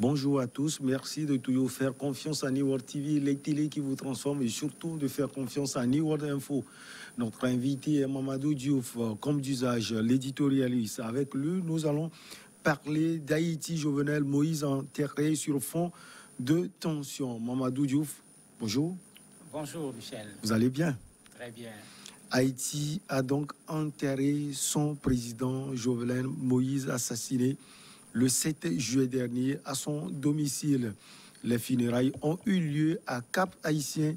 Bonjour à tous, merci de toujours faire confiance à New World TV, les télés qui vous transforment et surtout de faire confiance à New World Info. Notre invité est Mamadou Diouf, comme d'usage, l'éditorialiste. Avec lui, nous allons parler d'Haïti. Jovenel Moïse enterré sur fond de tension. Mamadou Diouf, bonjour. Bonjour Michel. Vous allez bien? Très bien. Haïti a donc enterré son président Jovenel Moïse assassiné le 7 juillet dernier à son domicile. Les funérailles ont eu lieu à Cap-Haïtien,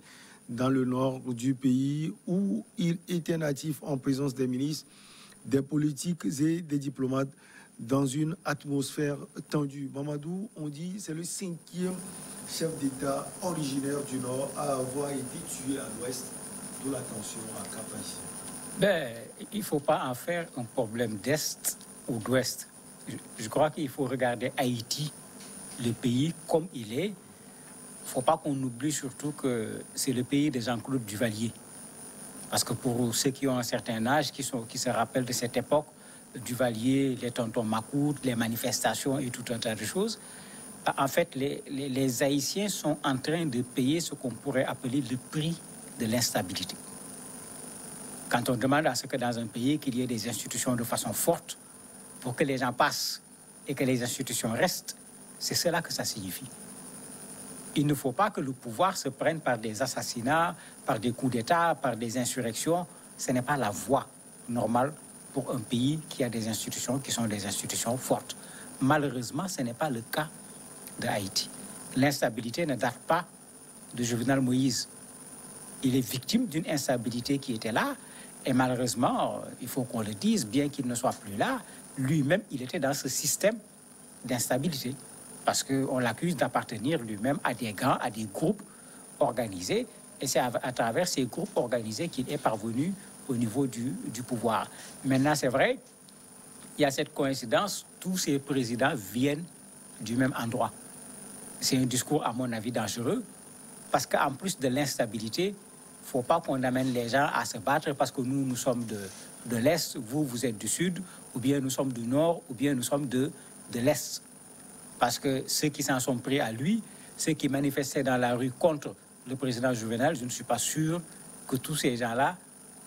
dans le nord du pays, où il était natif en présence des ministres, des politiques et des diplomates, dans une atmosphère tendue. Mamadou, on dit, c'est le 5e chef d'État originaire du Nord à avoir été tué à l'Ouest, d'où la tension à Cap-Haïtien. Il ne faut pas en faire un problème d'Est ou d'Ouest. Je crois qu'il faut regarder Haïti, le pays comme il est. Il ne faut pas qu'on oublie surtout que c'est le pays de Jean-Claude Duvalier. Parce que pour ceux qui ont un certain âge, qui se rappellent de cette époque, Duvalier, les tontons Macoute, les manifestations et tout un tas de choses, en fait, les Haïtiens sont en train de payer ce qu'on pourrait appeler le prix de l'instabilité. Quand on demande à ce que dans un pays, qu'il y ait des institutions de façon forte, pour que les gens passent et que les institutions restent, c'est cela que ça signifie. Il ne faut pas que le pouvoir se prenne par des assassinats, par des coups d'État, par des insurrections. Ce n'est pas la voie normale pour un pays qui a des institutions qui sont des institutions fortes. Malheureusement, ce n'est pas le cas de Haïti. L'instabilité ne date pas de Jovenel Moïse. Il est victime d'une instabilité qui était là. Et malheureusement, il faut qu'on le dise, bien qu'il ne soit plus là, lui-même, il était dans ce système d'instabilité. Parce qu'on l'accuse d'appartenir lui-même à des gangs, à des groupes organisés. Et c'est à travers ces groupes organisés qu'il est parvenu au niveau du pouvoir. Maintenant, c'est vrai, il y a cette coïncidence, tous ces présidents viennent du même endroit. C'est un discours, à mon avis, dangereux. Parce qu'en plus de l'instabilité, il ne faut pas qu'on amène les gens à se battre parce que nous sommes de l'Est, vous êtes du Sud, ou bien nous sommes du Nord, ou bien nous sommes de l'Est. Parce que ceux qui s'en sont pris à lui, ceux qui manifestaient dans la rue contre le président Juvenal, je ne suis pas sûr que tous ces gens-là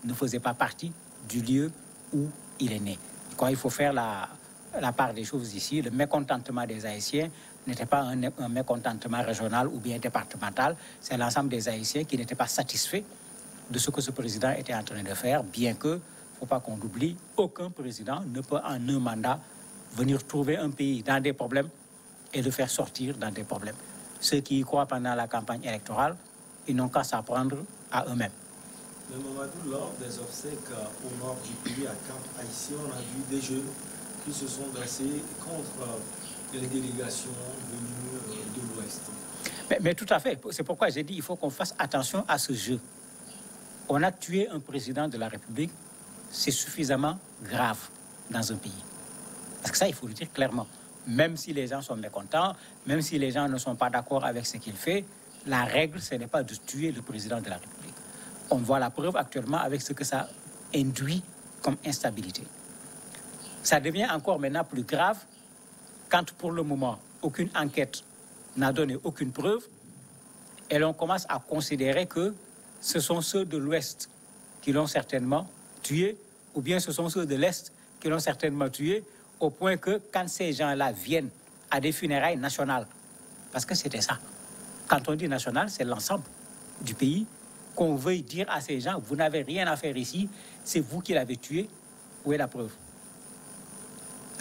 ne faisaient pas partie du lieu où il est né. Quand il faut faire la part des choses ici, le mécontentement des Haïtiens n'était pas un mécontentement régional ou bien départemental, c'est l'ensemble des Haïtiens qui n'étaient pas satisfaits de ce que ce président était en train de faire, bien que, il ne faut pas qu'on l'oublie, aucun président ne peut en un mandat venir trouver un pays dans des problèmes et le faire sortir dans des problèmes. Ceux qui y croient pendant la campagne électorale, ils n'ont qu'à s'apprendre à eux-mêmes. Mais Mamadou, lors des obsèques au nord du pays, à Cap-Haïtien, on a vu des jeunes qui se sont dressés contre les délégations venues de l'Ouest. Mais tout à fait. C'est pourquoi j'ai dit qu'il faut qu'on fasse attention à ce jeu. On a tué un président de la République, c'est suffisamment grave dans un pays. Parce que ça, il faut le dire clairement. Même si les gens sont mécontents, même si les gens ne sont pas d'accord avec ce qu'il fait, la règle, ce n'est pas de tuer le président de la République. On voit la preuve actuellement avec ce que ça induit comme instabilité. Ça devient encore maintenant plus grave quand pour le moment, aucune enquête n'a donné aucune preuve et l'on commence à considérer que ce sont ceux de l'Ouest qui l'ont certainement tué ou bien ce sont ceux de l'Est qui l'ont certainement tué au point que quand ces gens-là viennent à des funérailles nationales, parce que c'était ça. Quand on dit national, c'est l'ensemble du pays, qu'on veuille dire à ces gens, vous n'avez rien à faire ici, c'est vous qui l'avez tué, où est la preuve?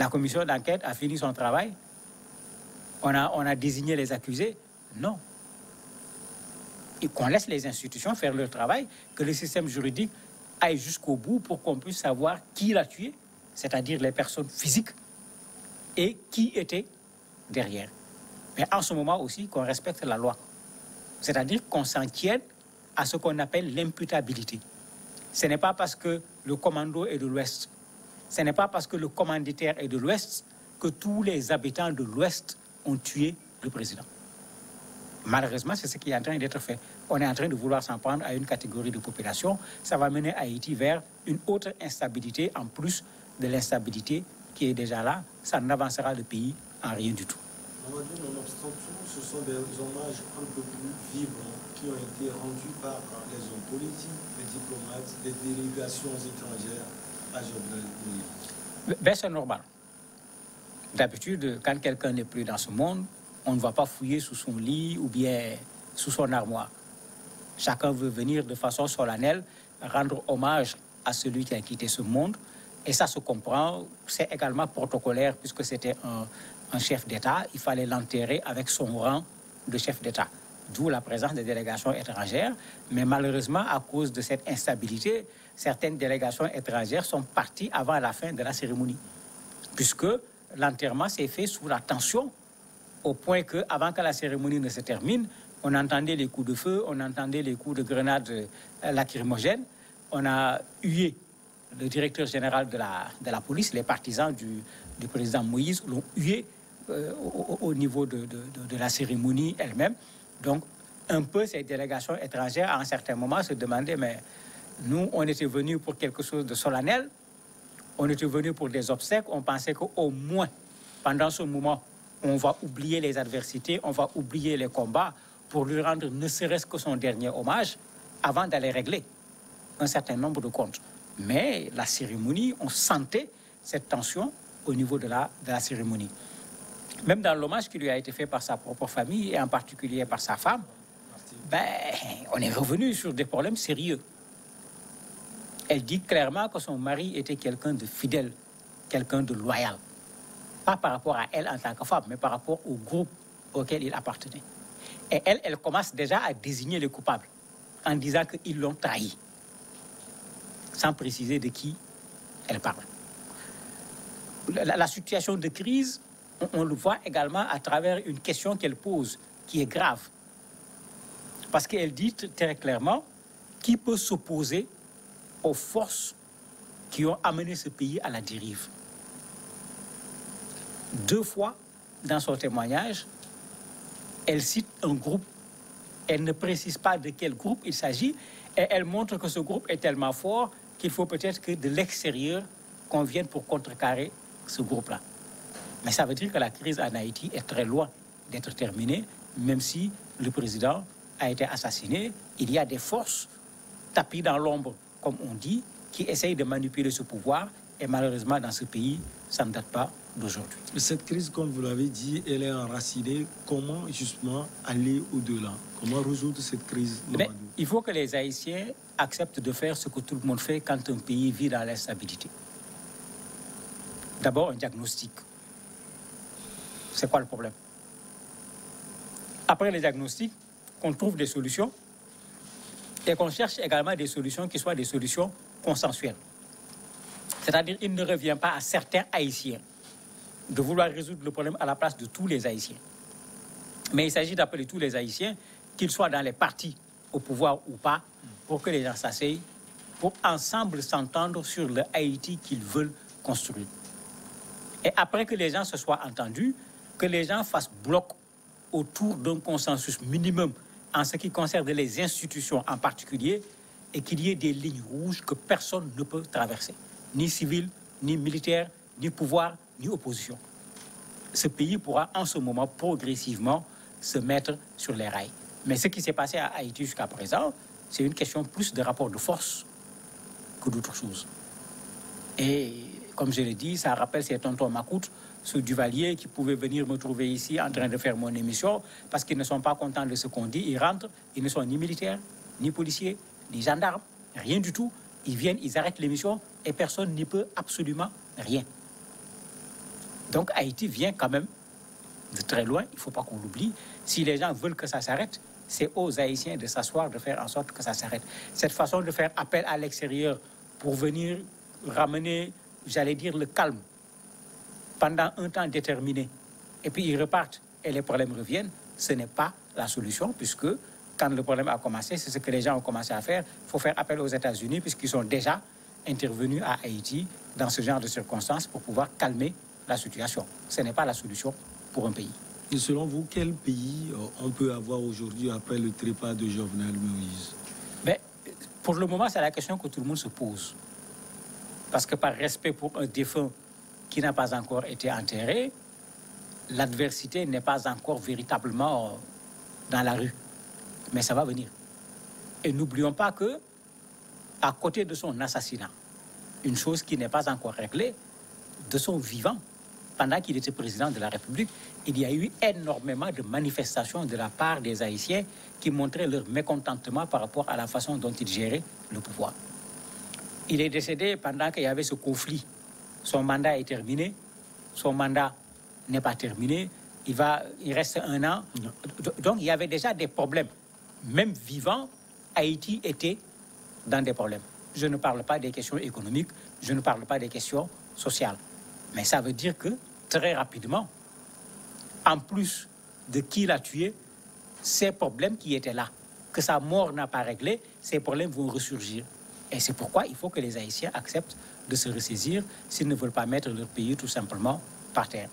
La commission d'enquête a fini son travail, on a désigné les accusés, non. Et qu'on laisse les institutions faire leur travail, que le système juridique aille jusqu'au bout pour qu'on puisse savoir qui l'a tué, c'est-à-dire les personnes physiques, et qui était derrière. Mais en ce moment aussi, qu'on respecte la loi. C'est-à-dire qu'on s'en tienne à ce qu'on appelle l'imputabilité. Ce n'est pas parce que le commando est de l'Ouest, ce n'est pas parce que le commanditaire est de l'Ouest que tous les habitants de l'Ouest ont tué le président. Malheureusement, c'est ce qui est en train d'être fait. On est en train de vouloir s'en prendre à une catégorie de population. Ça va mener Haïti vers une autre instabilité en plus de l'instabilité qui est déjà là. Ça n'avancera le pays en rien du tout. Nonobstant tout, ce sont des hommages un peu plus vibrants qui ont été rendus par les hommes politiques, les diplomates, les délégations étrangères à Jovenel Moïse. Ben, c'est normal. D'habitude, quand quelqu'un n'est plus dans ce monde, on ne va pas fouiller sous son lit ou bien sous son armoire. Chacun veut venir de façon solennelle rendre hommage à celui qui a quitté ce monde. Et ça se comprend, c'est également protocolaire puisque c'était un chef d'État. Il fallait l'enterrer avec son rang de chef d'État. D'où la présence des délégations étrangères. Mais malheureusement, à cause de cette instabilité, certaines délégations étrangères sont parties avant la fin de la cérémonie. Puisque l'enterrement s'est fait sous la tension, au point qu'avant que la cérémonie ne se termine, on entendait les coups de feu, on entendait les coups de grenades lacrymogènes. On a hué le directeur général de la police, les partisans du président Moïse l'ont hué au niveau de la cérémonie elle-même. Donc, un peu ces délégations étrangères, à un certain moment, se demandaient, mais nous, on était venus pour quelque chose de solennel, on était venus pour des obsèques, on pensait qu'au moins, pendant ce moment, on va oublier les adversités, on va oublier les combats pour lui rendre ne serait-ce que son dernier hommage avant d'aller régler un certain nombre de comptes. Mais la cérémonie, on sentait cette tension au niveau de la cérémonie. Même dans l'hommage qui lui a été fait par sa propre famille et en particulier par sa femme, ben, on est revenu sur des problèmes sérieux. Elle dit clairement que son mari était quelqu'un de fidèle, quelqu'un de loyal. Pas par rapport à elle en tant que femme, mais par rapport au groupe auquel il appartenait. Et elle commence déjà à désigner les coupables en disant qu'ils l'ont trahi, sans préciser de qui elle parle. La situation de crise, on le voit également à travers une question qu'elle pose, qui est grave. Parce qu'elle dit très clairement qui peut s'opposer aux forces qui ont amené ce pays à la dérive. 2 fois, dans son témoignage, elle cite un groupe. Elle ne précise pas de quel groupe il s'agit et elle montre que ce groupe est tellement fort qu'il faut peut-être que de l'extérieur qu'on vienne pour contrecarrer ce groupe-là. Mais ça veut dire que la crise en Haïti est très loin d'être terminée, même si le président a été assassiné. Il y a des forces tapis dans l'ombre, comme on dit, qui essayent de manipuler ce pouvoir. Et malheureusement, dans ce pays, ça ne date pas d'aujourd'hui. Cette crise, comme vous l'avez dit, elle est enracinée. Comment justement aller au-delà? Comment résoudre cette crise? Mais il faut que les Haïtiens acceptent de faire ce que tout le monde fait quand un pays vit dans l'instabilité. D'abord, un diagnostic. C'est quoi le problème? Après le diagnostic, qu'on trouve des solutions et qu'on cherche également des solutions qui soient des solutions consensuelles. C'est-à-dire qu'il ne revient pas à certains Haïtiens de vouloir résoudre le problème à la place de tous les Haïtiens. Mais il s'agit d'appeler tous les Haïtiens, qu'ils soient dans les partis au pouvoir ou pas, pour que les gens s'asseyent, pour ensemble s'entendre sur le Haïti qu'ils veulent construire. Et après que les gens se soient entendus, que les gens fassent bloc autour d'un consensus minimum en ce qui concerne les institutions en particulier, et qu'il y ait des lignes rouges que personne ne peut traverser. Ni civil, ni militaire, ni pouvoir, ni opposition. Ce pays pourra en ce moment progressivement se mettre sur les rails. Mais ce qui s'est passé à Haïti jusqu'à présent, c'est une question plus de rapport de force que d'autre chose. Et comme je l'ai dit, ça rappelle ces tontons Macoute, ceux Duvalier qui pouvaient venir me trouver ici en train de faire mon émission parce qu'ils ne sont pas contents de ce qu'on dit. Ils rentrent, ils ne sont ni militaires, ni policiers, ni gendarmes, rien du tout. Ils viennent, ils arrêtent l'émission et personne n'y peut absolument rien. Donc Haïti vient quand même de très loin, il ne faut pas qu'on l'oublie. Si les gens veulent que ça s'arrête, c'est aux Haïtiens de s'asseoir, de faire en sorte que ça s'arrête. Cette façon de faire appel à l'extérieur pour venir ramener, j'allais dire, le calme pendant un temps déterminé, et puis ils repartent et les problèmes reviennent, ce n'est pas la solution, puisque quand le problème a commencé, c'est ce que les gens ont commencé à faire. Il faut faire appel aux États-Unis, puisqu'ils sont déjà intervenus à Haïti dans ce genre de circonstances pour pouvoir calmer la situation. Ce n'est pas la solution pour un pays. Et selon vous, quel pays on peut avoir aujourd'hui après le trépas de Jovenel Moïse? Mais, pour le moment, c'est la question que tout le monde se pose. Parce que par respect pour un défunt qui n'a pas encore été enterré, l'adversité n'est pas encore véritablement dans la rue, mais ça va venir. Et n'oublions pas que, à côté de son assassinat, une chose qui n'est pas encore réglée, de son vivant, pendant qu'il était président de la République, il y a eu énormément de manifestations de la part des Haïtiens qui montraient leur mécontentement par rapport à la façon dont il gérait le pouvoir. Il est décédé pendant qu'il y avait ce conflit. Son mandat est terminé, son mandat n'est pas terminé, il reste 1 an. Donc il y avait déjà des problèmes. Même vivant, Haïti était dans des problèmes. Je ne parle pas des questions économiques, je ne parle pas des questions sociales. Mais ça veut dire que, très rapidement, en plus de qui l'a tué, ces problèmes qui étaient là, que sa mort n'a pas réglé, ces problèmes vont ressurgir. Et c'est pourquoi il faut que les Haïtiens acceptent de se ressaisir s'ils ne veulent pas mettre leur pays tout simplement par terre.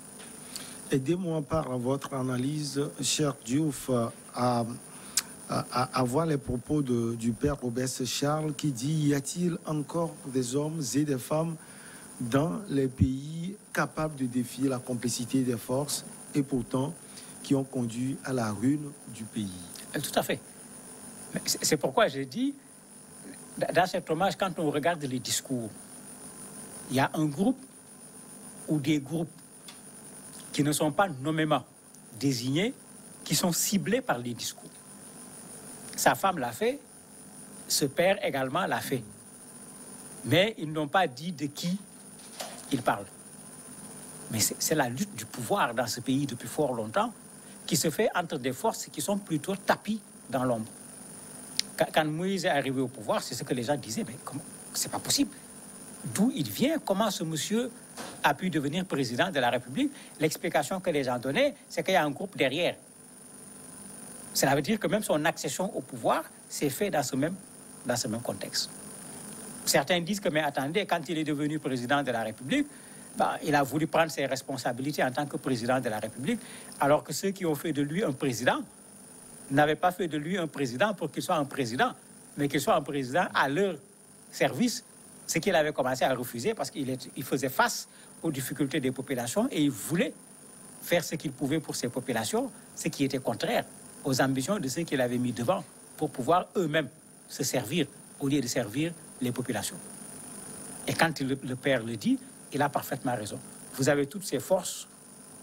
Aidez-moi par votre analyse, cher Diouf, à voir les propos du père Robert Charles qui dit « Y a-t-il encore des hommes et des femmes dans les pays capables de défier la complicité des forces et pourtant qui ont conduit à la ruine du pays ?» Tout à fait. C'est pourquoi j'ai dit, dans cet hommage, quand on regarde les discours, il y a un groupe ou des groupes qui ne sont pas nommément désignés, qui sont ciblés par les discours. Sa femme l'a fait, ce père également l'a fait. Mais ils n'ont pas dit de qui ils parlent. Mais c'est la lutte du pouvoir dans ce pays depuis fort longtemps qui se fait entre des forces qui sont plutôt tapies dans l'ombre. Quand Moïse est arrivé au pouvoir, c'est ce que les gens disaient, mais comment, c'est pas possible. D'où il vient, comment ce monsieur a pu devenir président de la République? L'explication que les gens donnaient, c'est qu'il y a un groupe derrière. Cela veut dire que même son accession au pouvoir s'est fait dans ce même contexte. Certains disent que, mais attendez, quand il est devenu président de la République, il a voulu prendre ses responsabilités en tant que président de la République, alors que ceux qui ont fait de lui un président n'avaient pas fait de lui un président pour qu'il soit un président, mais qu'il soit un président à leur service, ce qu'il avait commencé à refuser parce qu'il faisait face aux difficultés des populations et il voulait faire ce qu'il pouvait pour ces populations, ce qui était contraire aux ambitions de ceux qu'il avait mis devant pour pouvoir eux-mêmes se servir au lieu de servir les populations. Et quand le père le dit, il a parfaitement raison. Vous avez toutes ces forces,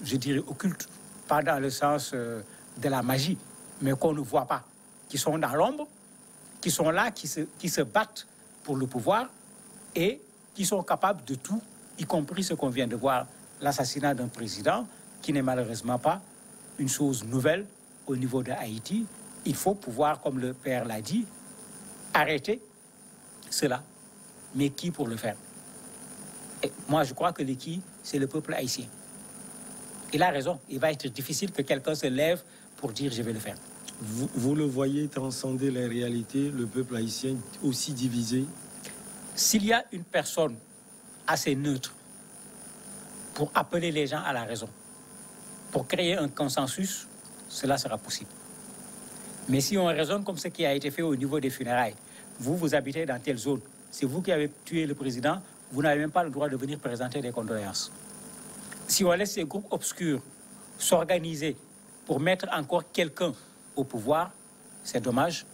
je dirais occultes, pas dans le sens de la magie, mais qu'on ne voit pas, qui sont dans l'ombre, qui sont là, qui se battent pour le pouvoir et qui sont capables de tout, y compris ce qu'on vient de voir, l'assassinat d'un président, qui n'est malheureusement pas une chose nouvelle au niveau de Haïti. Il faut pouvoir, comme le père l'a dit, arrêter cela. Mais qui pour le faire? Et moi, je crois que le qui, c'est le peuple haïtien. Il a raison. Il va être difficile que quelqu'un se lève pour dire « je vais le faire ». Vous le voyez transcender les réalités, le peuple haïtien aussi divisé? S'il y a une personne assez neutre pour appeler les gens à la raison, pour créer un consensus, cela sera possible. Mais si on raisonne comme ce qui a été fait au niveau des funérailles, vous habitez dans telle zone, c'est vous qui avez tué le président, vous n'avez même pas le droit de venir présenter des condoléances. Si on laisse ces groupes obscurs s'organiser pour mettre encore quelqu'un au pouvoir, c'est dommage,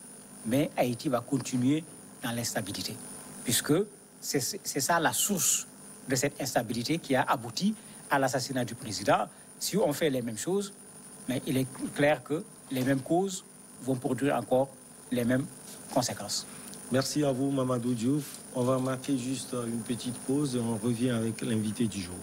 mais Haïti va continuer dans l'instabilité. Puisque c'est ça la source de cette instabilité qui a abouti à l'assassinat du président. Si on fait les mêmes choses, mais il est clair que les mêmes causes vont produire encore les mêmes conséquences. Merci à vous, Mamadou Diouf. On va marquer juste une petite pause et on revient avec l'invité du jour.